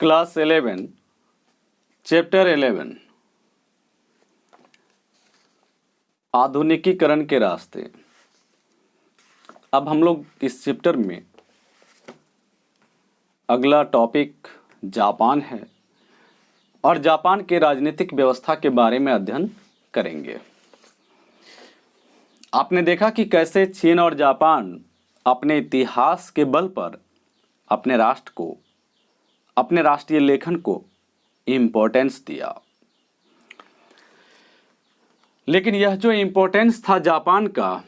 Class 11 chapter 11 आधुनिकीकरण के रास्ते। अब हम लोग इस चैप्टर में अगला टॉपिक जापान है और जापान के राजनीतिक व्यवस्था के बारे में अध्ययन करेंगे। आपने देखा कि कैसे चीन और जापान अपने इतिहास के बल पर अपने राष्ट्र को, अपने राष्ट्रीय लेखन को इम्पोर्टेंस दिया, लेकिन यह जो इम्पोर्टेंस था जापान का,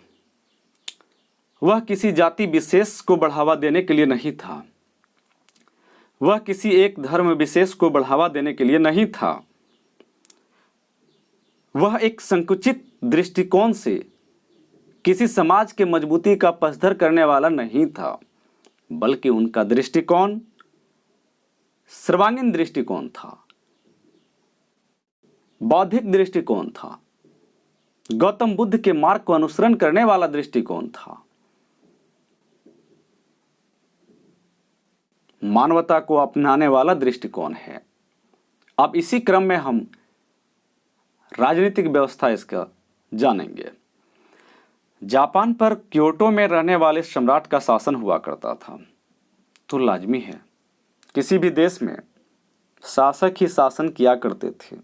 वह किसी जाति विशेष को बढ़ावा देने के लिए नहीं था, वह किसी एक धर्म विशेष को बढ़ावा देने के लिए नहीं था, वह एक संकुचित दृष्टिकोण से किसी समाज के मजबूती का पसधर करने वाला नहीं था, बल्कि उनका दृष्टिकोण सर्वांगीण दृष्टिकोण था, बौद्धिक दृष्टिकोण था, गौतम बुद्ध के मार्ग को अनुसरण करने वाला दृष्टिकोण था, मानवता को अपनाने वाला दृष्टिकोण है। अब इसी क्रम में हम राजनीतिक व्यवस्था इसका जानेंगे। जापान पर क्योटो में रहने वाले सम्राट का शासन हुआ करता था। तो लाजमी है, किसी भी देश में शासक ही शासन किया करते थे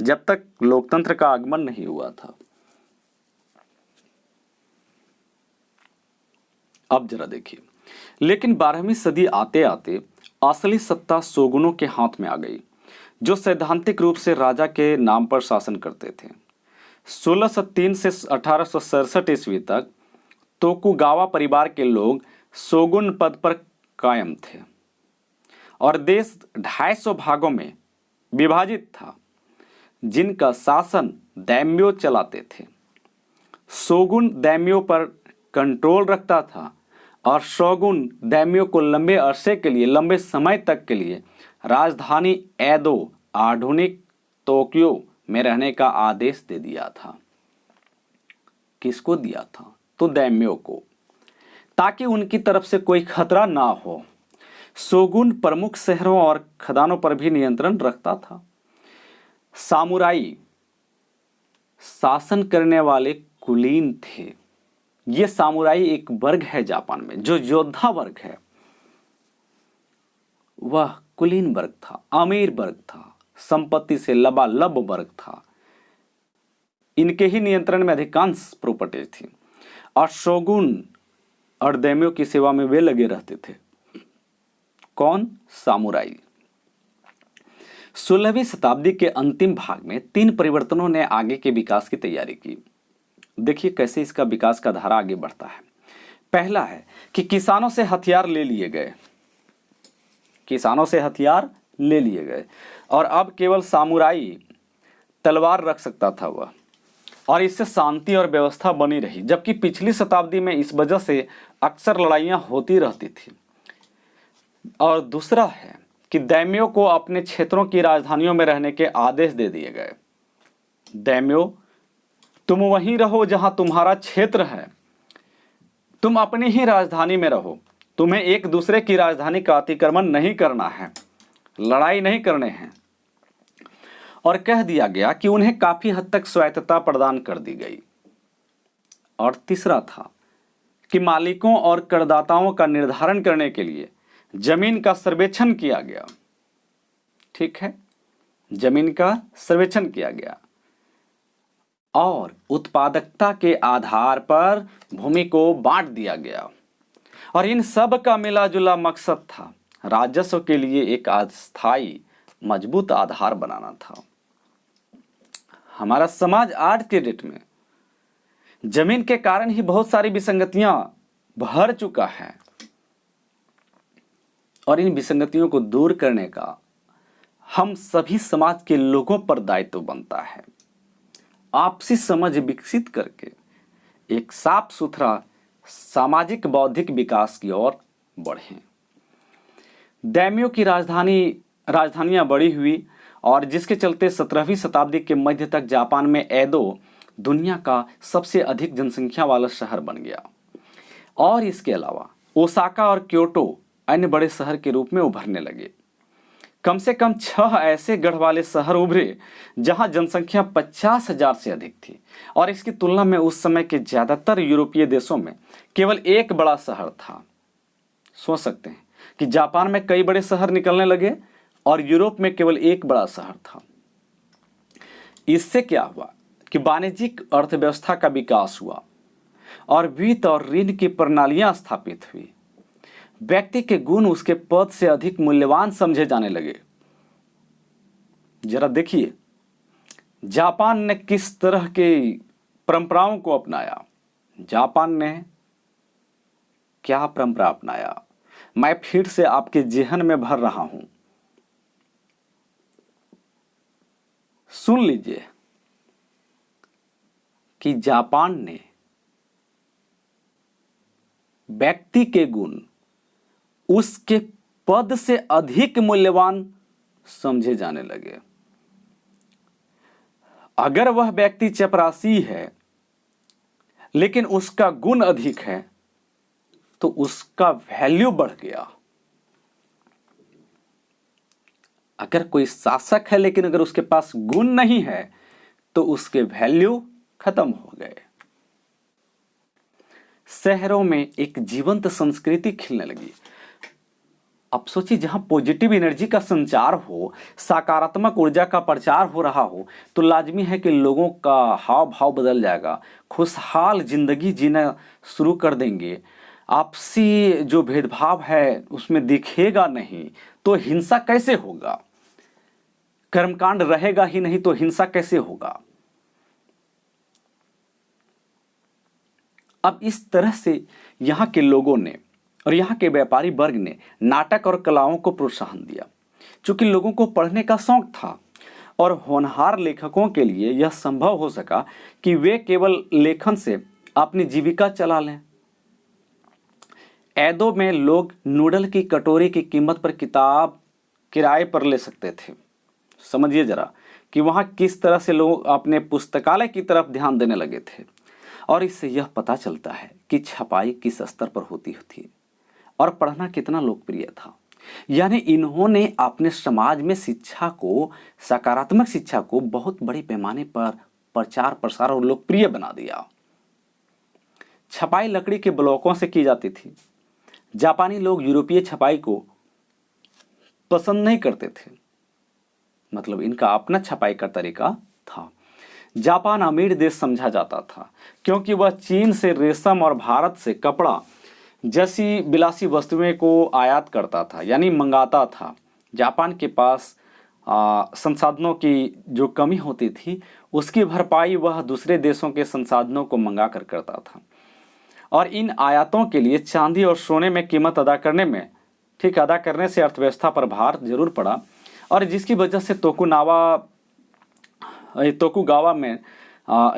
जब तक लोकतंत्र का आगमन नहीं हुआ था। अब जरा देखिए, लेकिन 12वीं सदी आते आते असली सत्ता शोगुनों के हाथ में आ गई, जो सैद्धांतिक रूप से राजा के नाम पर शासन करते थे। 1603 से 1867 ईस्वी तक तोकुगावा परिवार के लोग शोगुन पद पर कायम थे और देश 250 भागों में विभाजित था, जिनका शासन दैम्यो चलाते थे। शोगुन दैम्यो पर कंट्रोल रखता था और शोगुन दैम्यो को लंबे समय तक के लिए राजधानी एदो, आधुनिक टोक्यो में रहने का आदेश दे दिया था। किसको दिया था? तो दैम्यो को, ताकि उनकी तरफ से कोई खतरा ना हो। शोगुन प्रमुख शहरों और खदानों पर भी नियंत्रण रखता था। सामुराई शासन करने वाले कुलीन थे। ये सामुराई एक वर्ग है जापान में, जो योद्धा वर्ग है, वह कुलीन वर्ग था, अमीर वर्ग था, संपत्ति से लबालब वर्ग था। इनके ही नियंत्रण में अधिकांश प्रॉपर्टी थी और शोगुन और दैम्यो की सेवा में वे लगे रहते थे। कौन? सामुराई। 16वीं शताब्दी के अंतिम भाग में 3 परिवर्तनों ने आगे के विकास की तैयारी की। देखिए कैसे इसका विकास का धारा आगे बढ़ता है। पहला है कि किसानों से हथियार ले लिए गए, किसानों से हथियार ले लिए गए और अब केवल सामुराई तलवार रख सकता था वह, और इससे शांति और व्यवस्था बनी रही, जबकि पिछली शताब्दी में इस वजह से अक्सर लड़ाइयाँ होती रहती थी। और दूसरा है कि दैम्यो को अपने क्षेत्रों की राजधानियों में रहने के आदेश दे दिए गए। दैम्यो, तुम वहीं रहो जहां तुम्हारा क्षेत्र है, तुम अपनी ही राजधानी में रहो, तुम्हें एक दूसरे की राजधानी का अतिक्रमण नहीं करना है, लड़ाई नहीं करने हैं। और कह दिया गया कि उन्हें काफी हद तक स्वायत्तता प्रदान कर दी गई। और तीसरा था कि मालिकों और करदाताओं का निर्धारण करने के लिए जमीन का सर्वेक्षण किया गया। ठीक है, जमीन का सर्वेक्षण किया गया और उत्पादकता के आधार पर भूमि को बांट दिया गया। और इन सब का मिला जुला मकसद था राजस्व के लिए एक अस्थायी मजबूत आधार बनाना था। हमारा समाज आज के डेट में जमीन के कारण ही बहुत सारी विसंगतियां भर चुका है और इन विसंगतियों को दूर करने का हम सभी समाज के लोगों पर दायित्व बनता है। आपसी समझ विकसित करके एक साफ सुथरा सामाजिक बौद्धिक विकास की ओर बढ़ें। दैम्यो की राजधानियां बड़ी हुई और जिसके चलते 17वीं शताब्दी के मध्य तक जापान में एदो दुनिया का सबसे अधिक जनसंख्या वाला शहर बन गया। और इसके अलावा ओसाका और क्योटो अन्य बड़े शहर के रूप में उभरने लगे। कम से कम 6 ऐसे गढ़ वाले शहर उभरे जहां जनसंख्या 50,000 से अधिक थी, और इसकी तुलना में उस समय के ज्यादातर यूरोपीय देशों में केवल एक बड़ा शहर था। सोच सकते हैं कि जापान में कई बड़े शहर निकलने लगे और यूरोप में केवल एक बड़ा शहर था। इससे क्या हुआ कि वाणिज्यिक अर्थव्यवस्था का विकास हुआ और वित्त और ऋण की प्रणालियां स्थापित हुई। व्यक्ति के गुण उसके पद से अधिक मूल्यवान समझे जाने लगे। जरा देखिए जापान ने किस तरह की परंपराओं को अपनाया। जापान ने क्या परंपरा अपनाया, मैं फिर से आपके जेहन में भर रहा हूं, सुन लीजिए कि जापान ने व्यक्ति के गुण उसके पद से अधिक मूल्यवान समझे जाने लगे। अगर वह व्यक्ति चपरासी है लेकिन उसका गुण अधिक है तो उसका वैल्यू बढ़ गया। अगर कोई शासक है लेकिन अगर उसके पास गुण नहीं है तो उसके वैल्यू खत्म हो गए। शहरों में एक जीवंत संस्कृति खिलने लगी। अब सोचिए जहां पॉजिटिव एनर्जी का संचार हो, सकारात्मक ऊर्जा का प्रचार हो रहा हो, तो लाजमी है कि लोगों का हाव भाव बदल जाएगा, खुशहाल जिंदगी जीना शुरू कर देंगे। आपसी जो भेदभाव है उसमें दिखेगा नहीं, तो हिंसा कैसे होगा? कर्मकांड रहेगा ही नहीं तो हिंसा कैसे होगा? अब इस तरह से यहाँ के लोगों ने और यहाँ के व्यापारी वर्ग ने नाटक और कलाओं को प्रोत्साहन दिया। चूंकि लोगों को पढ़ने का शौक था और होनहार लेखकों के लिए यह संभव हो सका कि वे केवल लेखन से अपनी जीविका चला लें। एदो में लोग नूडल की कटोरी की कीमत पर किताब किराए पर ले सकते थे। समझिए जरा कि वहां किस तरह से लोग अपने पुस्तकालय की तरफ ध्यान देने लगे थे। और इससे यह पता चलता है कि छपाई किस स्तर पर होती थी और पढ़ना कितना लोकप्रिय था। यानी इन्होंने अपने समाज में शिक्षा को, सकारात्मक शिक्षा को बहुत बड़ी पैमाने पर प्रचार प्रसार और लोकप्रिय बना दिया। छपाई लकड़ी के ब्लॉकों से की जाती थी। जापानी लोग यूरोपीय छपाई को पसंद नहीं करते थे, मतलब इनका अपना छपाई का तरीका था। जापान अमीर देश समझा जाता था क्योंकि वह चीन से रेशम और भारत से कपड़ा जैसी विलासी वस्तुएं को आयात करता था, यानी मंगाता था। जापान के पास संसाधनों की जो कमी होती थी उसकी भरपाई वह दूसरे देशों के संसाधनों को मंगा कर करता था। और इन आयातों के लिए चांदी और सोने में कीमत अदा करने से अर्थव्यवस्था पर भार जरूर पड़ा, और जिसकी वजह से तोकुगावा में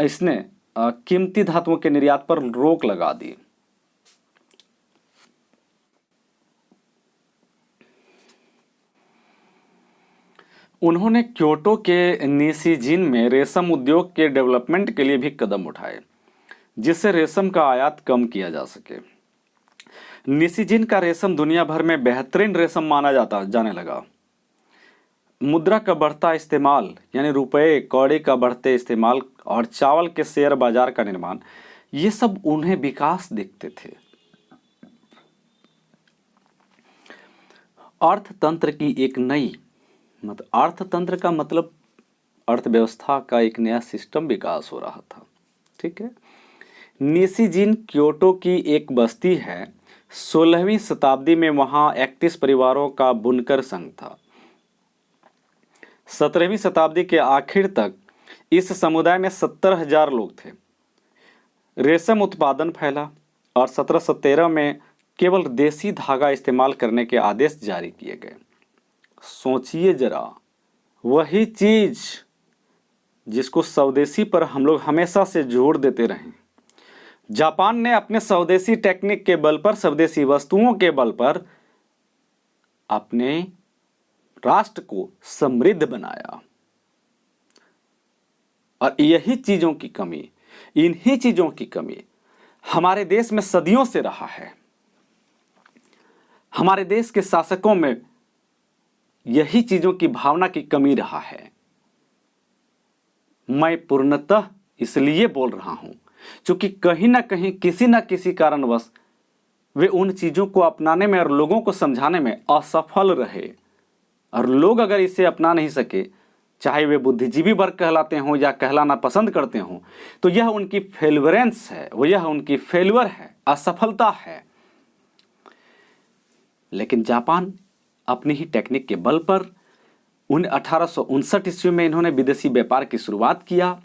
इसने कीमती धातुओं के निर्यात पर रोक लगा दी। उन्होंने क्योटो के निशिजिन में रेशम उद्योग के डेवलपमेंट के लिए भी कदम उठाए जिससे रेशम का आयात कम किया जा सके। निशिजिन का रेशम दुनिया भर में बेहतरीन रेशम माना जाने लगा। मुद्रा का बढ़ता इस्तेमाल, यानी रुपए कौड़ी का बढ़ते इस्तेमाल और चावल के शेयर बाजार का निर्माण, ये सब उन्हें विकास दिखते थे। अर्थतंत्र की एक नई अर्थतंत्र का मतलब अर्थव्यवस्था का एक नया सिस्टम विकास हो रहा था। ठीक है। निशिजिन क्योटो की एक बस्ती है। 16वीं शताब्दी में वहां 31 परिवारों का बुनकर संघ था। 17वीं शताब्दी के आखिर तक इस समुदाय में 70,000 लोग थे। रेशम उत्पादन फैला और 1713 में केवल देसी धागा इस्तेमाल करने के आदेश जारी किए गए। सोचिए जरा, वही चीज जिसको स्वदेशी पर हम लोग हमेशा से जोर देते रहे। जापान ने अपने स्वदेशी टेक्निक के बल पर, स्वदेशी वस्तुओं के बल पर अपने राष्ट्र को समृद्ध बनाया। और यही चीजों की कमी, इन्हीं चीजों की कमी हमारे देश में सदियों से रहा है। हमारे देश के शासकों में यही चीजों की भावना की कमी रहा है। मैं पूर्णतः इसलिए बोल रहा हूं क्योंकि कहीं ना कहीं किसी न किसी कारणवश वे उन चीजों को अपनाने में और लोगों को समझाने में असफल रहे। और लोग अगर इसे अपना नहीं सके, चाहे वे बुद्धिजीवी वर्ग कहलाते हों या कहलाना पसंद करते हों, तो यह उनकी फेल्युरेंस है, यह उनकी फेल्यूर है, असफलता है। लेकिन जापान अपनी ही टेक्निक के बल पर 1859 ईस्वी में इन्होंने विदेशी व्यापार की शुरुआत किया।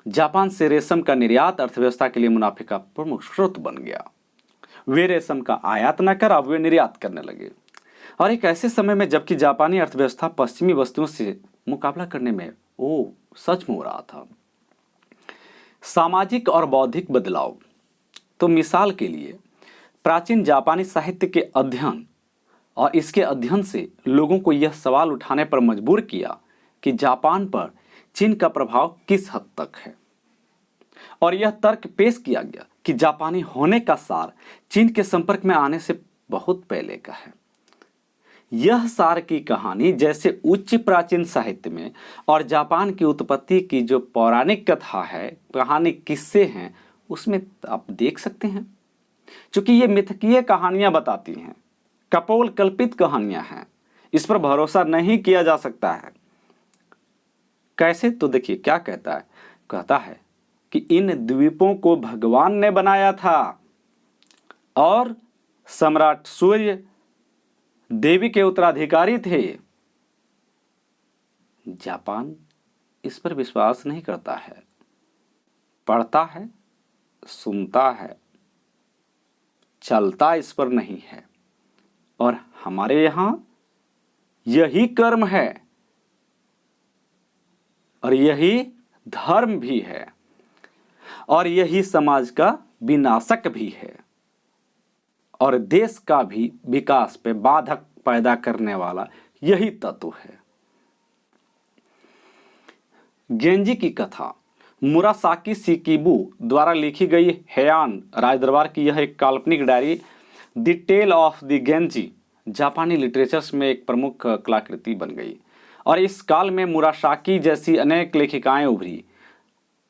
जापान से रेशम का निर्यात अर्थव्यवस्था के लिए मुनाफे का प्रमुख स्रोत बन गया। वे रेशम का आयात न कर अब वे निर्यात करने लगे, और एक ऐसे समय में जबकि जापानी अर्थव्यवस्था पश्चिमी वस्तुओं से मुकाबला करने में सच में हो रहा था। सामाजिक और बौद्धिक बदलाव, तो मिसाल के लिए प्राचीन जापानी साहित्य के अध्ययन और इसके अध्ययन से लोगों को यह सवाल उठाने पर मजबूर किया कि जापान पर चीन का प्रभाव किस हद तक है, और यह तर्क पेश किया गया कि जापानी होने का सार चीन के संपर्क में आने से बहुत पहले का है। यह सार की कहानी जैसे उच्च प्राचीन साहित्य में और जापान की उत्पत्ति की जो पौराणिक कथा है, कहानी किस्से हैं, उसमें आप देख सकते हैं। क्योंकि ये मिथकीय कहानियां बताती हैं, कपोल कल्पित कहानियां हैं, इस पर भरोसा नहीं किया जा सकता है। कैसे? तो देखिए क्या कहता है कि इन द्वीपों को भगवान ने बनाया था और सम्राट सूर्य देवी के उत्तराधिकारी थे। जापान इस पर विश्वास नहीं करता है, पढ़ता है, सुनता है, चलता इस पर नहीं है। और हमारे यहां यही कर्म है और यही धर्म भी है और यही समाज का विनाशक भी है और देश का भी विकास पे बाधक पैदा करने वाला यही तत्व है। गेंजी की कथा मुरासाकी शिकिबू द्वारा लिखी गई हेयान राजदरबार की यह एक काल्पनिक diary the tale of the Genji जापानी लिटरेचर्स में एक प्रमुख कलाकृति बन गई। और इस काल में मुरासाकी जैसी अनेक लेखिकाएं उभरी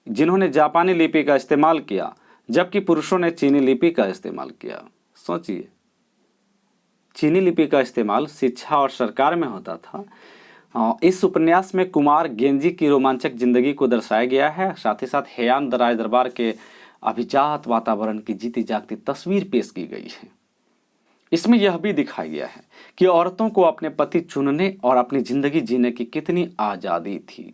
जिन्होंने जापानी लिपि का इस्तेमाल किया, जबकि पुरुषों ने चीनी लिपि का इस्तेमाल किया। सोचिए, चीनी लिपि का इस्तेमाल शिक्षा और सरकार में होता था। इस उपन्यास में कुमार गेंजी की रोमांचक जिंदगी को दर्शाया गया है। साथ ही साथ हेयान राज दरबार के अभिजात वातावरण की जीती जागती तस्वीर पेश की गई है। इसमें यह भी दिखाया गया है कि औरतों को अपने पति चुनने और अपनी जिंदगी जीने की कितनी आजादी थी।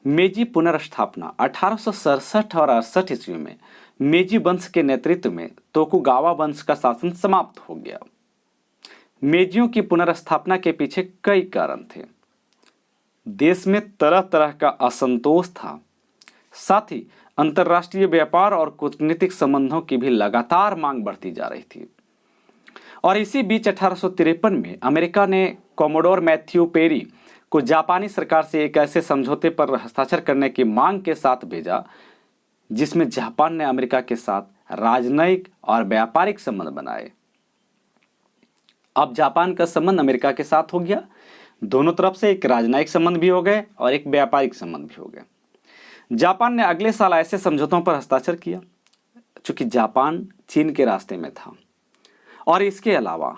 मेजी पुनर्स्थापना 1867 और 68 ईस्वी में मेजी वंश के नेतृत्व में तोकुगावा वंश का शासन समाप्त हो गया। मेजियों की पुनर्स्थापना के पीछे कई कारण थे। देश में तरह तरह का असंतोष था, साथ ही अंतर्राष्ट्रीय व्यापार और कूटनीतिक संबंधों की भी लगातार मांग बढ़ती जा रही थी। और इसी बीच 1853 में अमेरिका ने कोमोडोर मैथ्यू पेरी को जापानी सरकार से एक ऐसे समझौते पर हस्ताक्षर करने की मांग के साथ भेजा जिसमें जापान ने अमेरिका के साथ राजनयिक और व्यापारिक संबंध बनाए। अब जापान का संबंध अमेरिका के साथ हो गया, दोनों तरफ से एक राजनयिक संबंध भी हो गए और एक व्यापारिक संबंध भी हो गए। जापान ने अगले साल ऐसे समझौतों पर हस्ताक्षर किया चूंकि जापान चीन के रास्ते में था, और इसके अलावा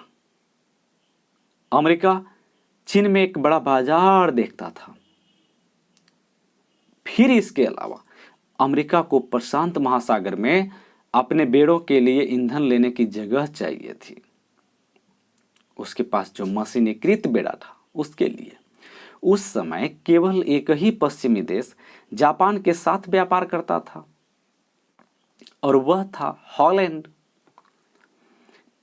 अमेरिका चीन में एक बड़ा बाजार देखता था। फिर इसके अलावा अमेरिका को प्रशांत महासागर में अपने बेड़ों के लिए ईंधन लेने की जगह चाहिए थी। उसके पास जो मशीनीकृत बेड़ा था उसके लिए उस समय केवल एक ही पश्चिमी देश जापान के साथ व्यापार करता था और वह था हॉलैंड।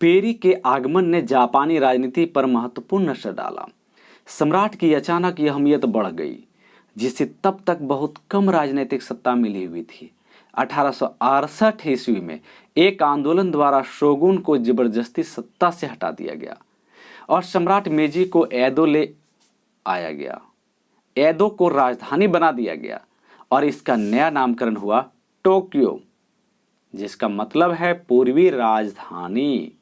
पेरी के आगमन ने जापानी राजनीति पर महत्वपूर्ण असर डाला। सम्राट की अचानक यह अहमियत बढ़ गई, जिसे तब तक बहुत कम राजनीतिक सत्ता मिली हुई थी। 1868 ईस्वी में एक आंदोलन द्वारा शोगुन को जबरदस्ती सत्ता से हटा दिया गया और सम्राट मेजी को एदो ले आया गया। एदो को राजधानी बना दिया गया और इसका नया नामकरण हुआ टोक्यो, जिसका मतलब है पूर्वी राजधानी।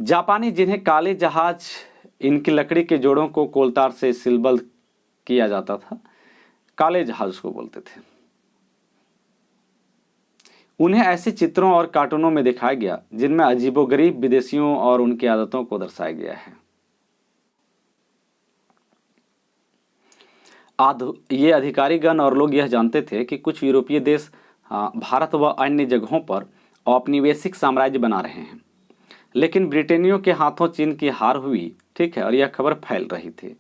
जापानी जिन्हें काले जहाज इनकी लकड़ी के जोड़ों को कोलतार से सीलबंद किया जाता था। काले जहाज उसको बोलते थे। उन्हें ऐसे चित्रों और कार्टूनों में दिखाया गया जिनमें अजीबोगरीब विदेशियों और उनकी आदतों को दर्शाया गया है। ये अधिकारीगण और लोग यह जानते थे कि कुछ यूरोपीय देश भारत व अन्य जगहों पर औपनिवेशिक साम्राज्य बना रहे हैं, लेकिन ब्रिटेनियों के हाथों चीन की हार हुई, ठीक है, और यह खबर फैल रही थी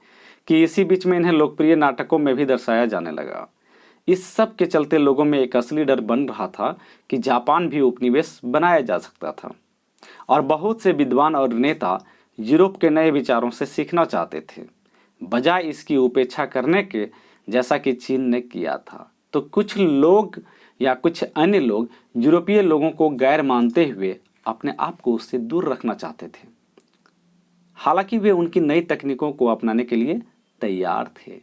कि इसी बीच में इन्हें लोकप्रिय नाटकों में भी दर्शाया जाने लगा। इस सब के चलते लोगों में एक असली डर बन रहा था कि जापान भी उपनिवेश बनाया जा सकता था, और बहुत से विद्वान और नेता यूरोप के नए विचारों से सीखना चाहते थे, बजाय इसकी उपेक्षा करने के, जैसा कि चीन ने किया था। तो कुछ लोग या कुछ अन्य लोग यूरोपीय लोगों को गैर मानते हुए अपने आप को उससे दूर रखना चाहते थे। हालांकि वे उनकी नई तकनीकों को अपनाने के लिए तैयार थे।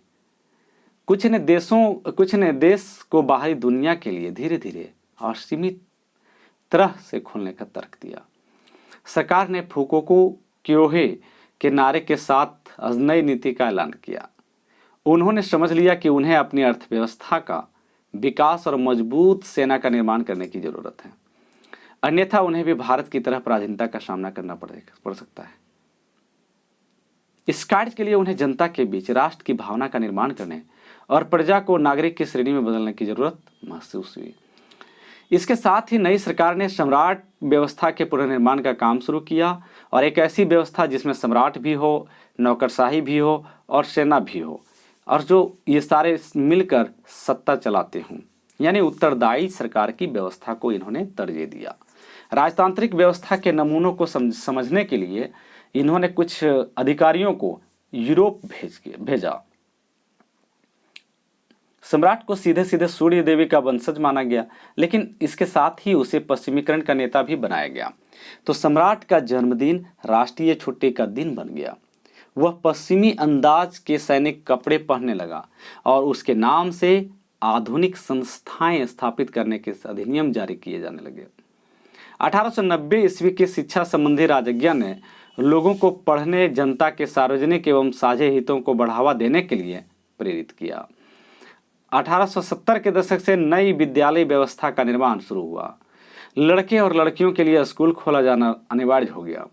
कुछ ने देश को बाहरी दुनिया के लिए धीरे धीरे और सीमित तरह से खोलने का तर्क दिया। सरकार ने फुकोकू क्योहे के नारे के साथ नई नीति का ऐलान किया। उन्होंने समझ लिया कि उन्हें अपनी अर्थव्यवस्था का विकास और मजबूत सेना का निर्माण करने की जरूरत है, अन्यथा उन्हें भी भारत की तरह पराधीनता का सामना करना पड़ सकता है। इस कार्य के लिए उन्हें जनता के बीच राष्ट्र की भावना का निर्माण करने और प्रजा को नागरिक की श्रेणी में बदलने की जरूरत महसूस हुई। इसके साथ ही नई सरकार ने सम्राट व्यवस्था के पुनर्निर्माण का काम शुरू किया, और एक ऐसी व्यवस्था जिसमें सम्राट भी हो, नौकरशाही भी हो और सेना भी हो, और जो ये सारे मिलकर सत्ता चलाते हों, यानी उत्तरदायी सरकार की व्यवस्था को इन्होंने तरजीह दिया। राजतांत्रिक व्यवस्था के नमूनों को समझने के लिए इन्होंने कुछ अधिकारियों को यूरोप भेजा। सम्राट को सीधे सीधे सूर्य देवी का वंशज माना गया, लेकिन इसके साथ ही उसे पश्चिमीकरण का नेता भी बनाया गया। तो सम्राट का जन्मदिन राष्ट्रीय छुट्टी का दिन बन गया। वह पश्चिमी अंदाज के सैनिक कपड़े पहनने लगा और उसके नाम से आधुनिक संस्थाएं स्थापित करने के अधिनियम जारी किए जाने लगे। 1890 ईस्वी के शिक्षा संबंधी राजज्ञा ने लोगों को पढ़ने, जनता के सार्वजनिक एवं साझे हितों को बढ़ावा देने के लिए प्रेरित किया। 1870 के दशक से नई विद्यालय व्यवस्था का निर्माण शुरू हुआ। लड़के और लड़कियों के लिए स्कूल खोला जाना अनिवार्य हो गया,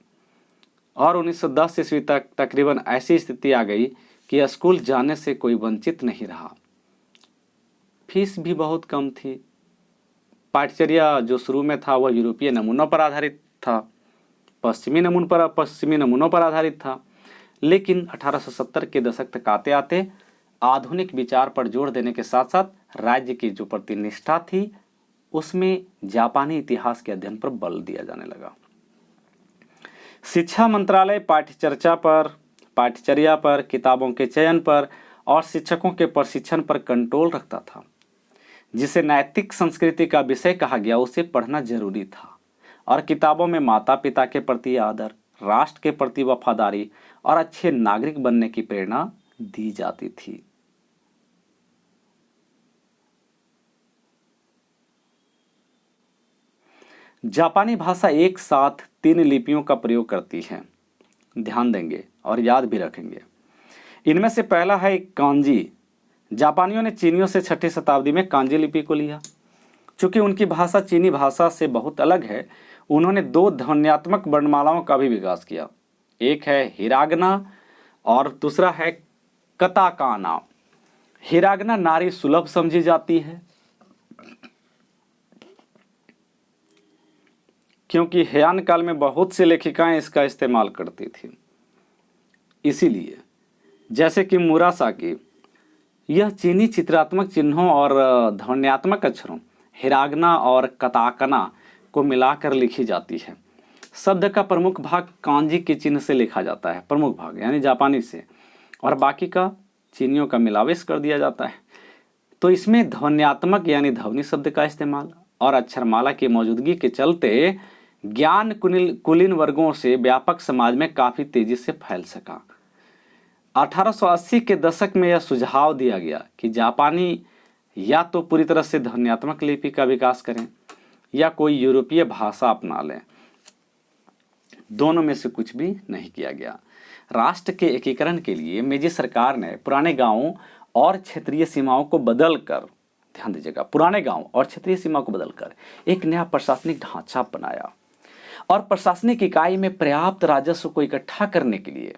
और 1910 ईस्वी तक तकरीबन ऐसी स्थिति आ गई कि स्कूल जाने से कोई वंचित नहीं रहा। फीस भी बहुत कम थी। पाठ्यचर्या जो शुरू में था वह यूरोपीय नमूनों पर आधारित था, पश्चिमी नमूनों पर आधारित था, लेकिन 1870 के दशक तक आते आते आधुनिक विचार पर जोर देने के साथ साथ राज्य की जो प्रतिनिष्ठा थी उसमें जापानी इतिहास के अध्ययन पर बल दिया जाने लगा। शिक्षा मंत्रालय पाठ्यचर्या पर, किताबों के चयन पर और शिक्षकों के प्रशिक्षण पर कंट्रोल रखता था। जिसे नैतिक संस्कृति का विषय कहा गया उसे पढ़ना जरूरी था, और किताबों में माता पिता के प्रति आदर, राष्ट्र के प्रति वफादारी और अच्छे नागरिक बनने की प्रेरणा दी जाती थी। जापानी भाषा एक साथ 3 लिपियों का प्रयोग करती है, ध्यान देंगे और याद भी रखेंगे। इनमें से पहला है कांजी। जापानियों ने चीनियों से 6वीं शताब्दी में कांजी लिपि को लिया। चूंकि उनकी भाषा चीनी भाषा से बहुत अलग है, उन्होंने 2 ध्वन्यात्मक वर्णमालाओं का भी विकास किया। एक है हिरागना और दूसरा है कताकाना। हिरागना नारी सुलभ समझी जाती है, क्योंकि हेयान काल में बहुत सी लेखिकाएं इसका इस्तेमाल करती थी। इसीलिए जैसे कि मुरासाकी, यह चीनी चित्रात्मक चिन्हों और ध्वन्यात्मक अक्षरों हिरागना और कताकना को मिलाकर लिखी जाती है। शब्द का प्रमुख भाग कांजी के चिन्ह से लिखा जाता है, प्रमुख भाग यानी जापानी से, और बाकी का चीनियों का मिलावेश कर दिया जाता है। तो इसमें ध्वन्यात्मक यानी ध्वनि शब्द का इस्तेमाल और अक्षरमाला की मौजूदगी के चलते ज्ञान कुलीन वर्गों से व्यापक समाज में काफी तेजी से फैल सका। 1880 के दशक में यह सुझाव दिया गया कि जापानी या तो पूरी तरह से ध्वन्यात्मक लिपि का विकास करें या कोई यूरोपीय भाषा अपना लें। दोनों में से कुछ भी नहीं किया गया। राष्ट्र के एकीकरण के लिए मेजी सरकार ने पुराने गांवों और क्षेत्रीय सीमाओं को बदलकर, ध्यान दीजिएगा, पुराने गांव और क्षेत्रीय सीमा को बदलकर एक नया प्रशासनिक ढांचा बनाया और प्रशासनिक इकाई में पर्याप्त राजस्व को इकट्ठा करने के लिए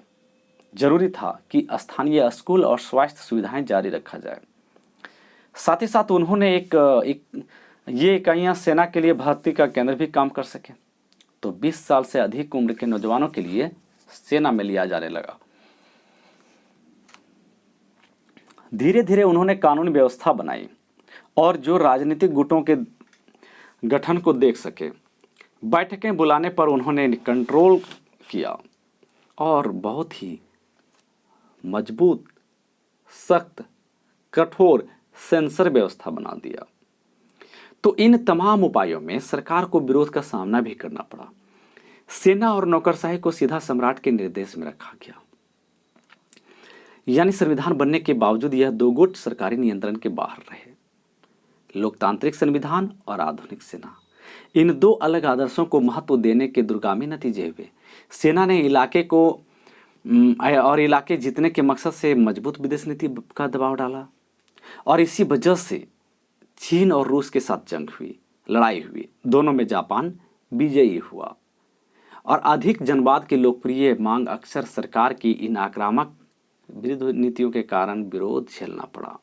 जरूरी था कि स्थानीय स्कूल और स्वास्थ्य सुविधाएं जारी रखा जाए। साथ ही साथ उन्होंने ये इकाइयां सेना के लिए भर्ती का केंद्र भी काम कर सके। तो 20 साल से अधिक उम्र के नौजवानों के लिए सेना में लिया जाने लगा। धीरे धीरे उन्होंने कानूनी व्यवस्था बनाई और जो राजनीतिक गुटों के गठन को देख सके, बैठकें बुलाने पर उन्होंने कंट्रोल किया और बहुत ही मजबूत, सख्त, कठोर सेंसर व्यवस्था बना दिया। तो इन तमाम उपायों में सरकार को विरोध का सामना भी करना पड़ा। सेना और नौकरशाही को सीधा सम्राट के निर्देश में रखा गया। यानी संविधान बनने के बावजूद यह दो गुट सरकारी नियंत्रण के बाहर रहे, लोकतांत्रिक संविधान और आधुनिक सेना। इन दो अलग आदर्शों को महत्व देने के दूरगामी नतीजे हुए। सेना ने इलाके जीतने के मकसद से मजबूत विदेश नीति का दबाव डाला और इसी वजह से चीन और रूस के साथ लड़ाई हुई। दोनों में जापान विजयी हुआ और अधिक जनवाद की लोकप्रिय मांग अक्सर सरकार की इन आक्रामक विरुद्ध नीतियों के कारण विरोध झेलना पड़ा।